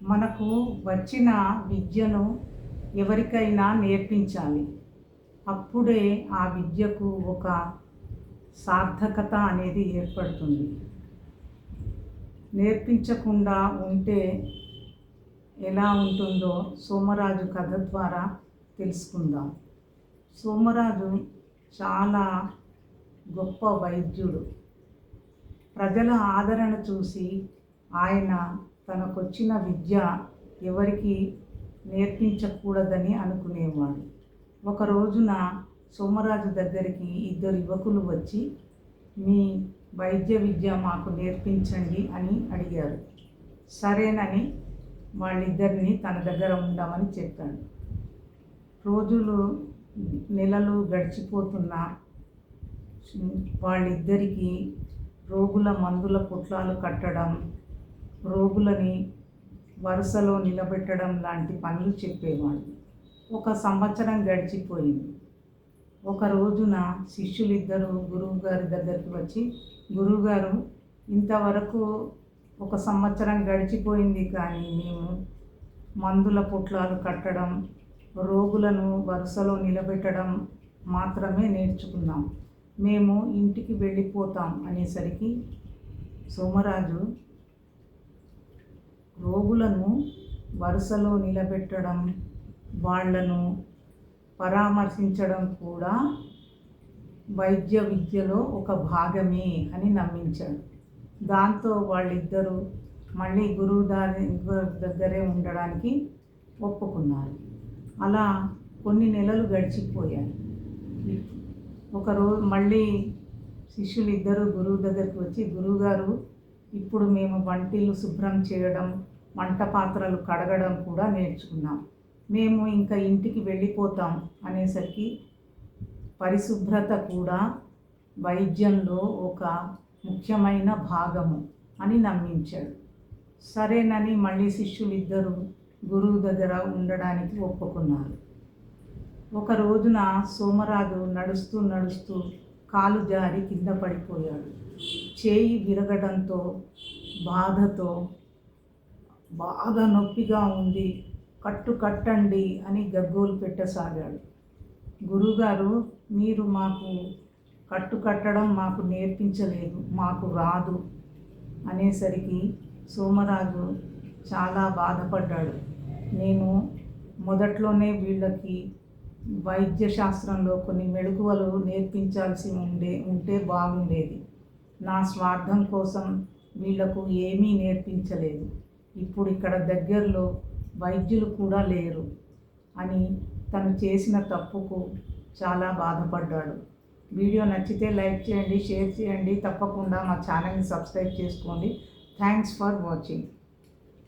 మనకు వచ్చిన విద్యను ఎవరికైనా నేర్పించాలి. అప్పుడే ఆ విద్యకు ఒక సార్థకత అనేది ఏర్పడుతుంది. నేర్పించకుండా ఉంటే ఎలా ఉంటుందో సోమరాజు కథ ద్వారా తెలుసుకుందాం. సోమరాజు చాలా గొప్ప వైద్యుడు. ప్రజల ఆదరణ చూసి ఆయన తనకొచ్చిన విద్య ఎవరికి నేర్పించకూడదని అనుకునేవాడు. ఒక రోజున సోమరాజు దగ్గరికి ఇద్దరు యువకులు వచ్చి, మీ వైద్య విద్య మాకు నేర్పించండి అని అడిగారు. సరేనని వాళ్ళిద్దరిని తన దగ్గర ఉండమని చెప్పాడు. రోజులు నెలలు గడిచిపోతున్నా వాళ్ళిద్దరికీ రోగుల మందుల పొట్లాలు కట్టడం, రోగులని వరుసలో నిలబెట్టడం లాంటి పనులు చెప్పేవాడు. 1 సంవత్సరం గడిచిపోయింది. ఒక రోజున శిష్యులిద్దరూ గురువుగారి దగ్గరికి వచ్చి, గురువుగారు, ఇంతవరకు 1 సంవత్సరం గడిచిపోయింది, కానీ మేము మందుల పొట్లాలు కట్టడం, రోగులను వరుసలో నిలబెట్టడం మాత్రమే నేర్చుకున్నాం. మేము ఇంటికి వెళ్ళిపోతాం అనేసరికి సోమరాజు రోగులను వరుసలో నిలబెట్టడం, వాళ్లను పరామర్శించడం కూడా వైద్య విద్యలో ఒక భాగమే అని నమ్మించాడు. దాంతో వాళ్ళిద్దరూ మళ్ళీ గురువు దగ్గరే ఉండడానికి ఒప్పుకున్నారు. అలా కొన్ని నెలలు గడిచిపోయాయి. ఒకరోజు మళ్ళీ శిష్యులు ఇద్దరు గురువు దగ్గరికి వచ్చి, గురువుగారు, ఇప్పుడు మేము వంటిల్లు శుభ్రం చేయడం, వంట పాత్రలు కడగడం కూడా నేర్చుకున్నాం. మేము ఇంకా ఇంటికి వెళ్ళిపోతాం అనేసరికి పరిశుభ్రత కూడా వైద్యంలో ఒక ముఖ్యమైన భాగము అని నమ్మించాడు. సరేనని మళ్ళీ శిష్యులు ఇద్దరు గురువు దగ్గర ఉండడానికి ఒప్పుకున్నారు. ఒక రోజున సోమరాజు నడుస్తూ నడుస్తూ కాలు జారి కింద పడిపోయాడు. చేయి విరగడంతో బాధతో బాగా నొప్పిగా ఉంది, కట్టండి అని గగ్గోలు పెట్టసాగాడు. గురువుగారు, మీరు మాకు కట్టడం మాకు నేర్పించలేదు, మాకు రాదు అనేసరికి సోమరాజు చాలా బాధపడ్డాడు. నేను మొదట్లోనే వీళ్ళకి వైద్య శాస్త్రంలో కొన్ని మెళకువలు నేర్పించాల్సి ఉంటే బాగుండేది. నా స్వార్థం కోసం వీళ్లకు ఏమీ నేర్పించలేదు. ఇప్పుడు ఇక్కడ దగ్గరలో వైద్యులు కూడా లేరు అని తను చేసిన తప్పుకు చాలా బాధపడ్డాడు. వీడియో నచ్చితే లైక్ చేయండి, షేర్ చేయండి, తప్పకుండా మా ఛానల్ని సబ్స్క్రైబ్ చేసుకోండి. Thanks for watching.